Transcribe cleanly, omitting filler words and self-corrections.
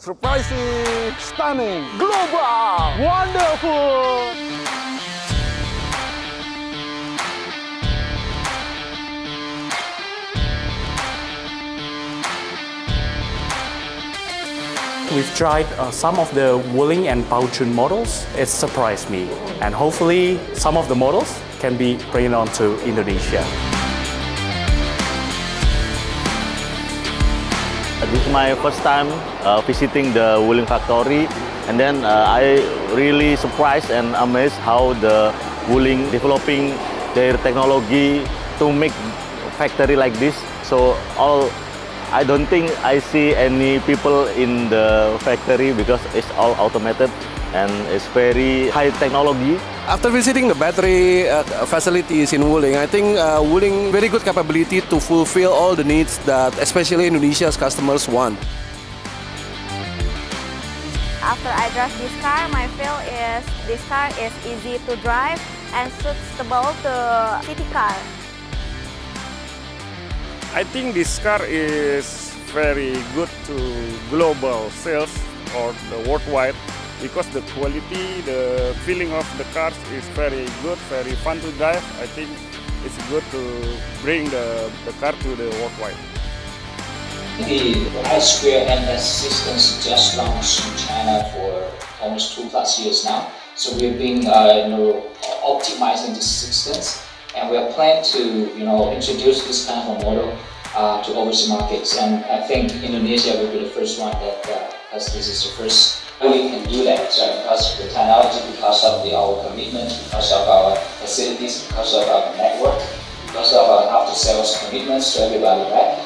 Surprising, stunning, global, wonderful. We've tried some of the Wuling and I²MS models. It surprised me, and hopefully some of the models can be brought on to Indonesia. This is my first time visiting the Wuling factory, and then I really surprised and amazed how the Wuling developing their technology to make factory like this. So I don't think I see any people in the factory because it's all automated and it's very high technology. After visiting the battery facilities in Wuling, I think Wuling very good capability to fulfill all the needs that especially Indonesia's customers want. After I drive this car, my feel is this car is easy to drive and suitable to city car. I think this car is very good to global sales or the worldwide because the quality, the feeling of the cars is very good, very fun to drive. I think it's good to bring the car to the worldwide. The I²MS systems just launched in China for almost 2+ years now. So we've been optimizing the systems, and we are planning to introduce this kind of a model to overseas markets. And I think Indonesia will be the first one that, because this is the first we can do that. So because of the technology, because of our commitment, because of our facilities, because of our network, because of our after-sales commitments to everybody, right?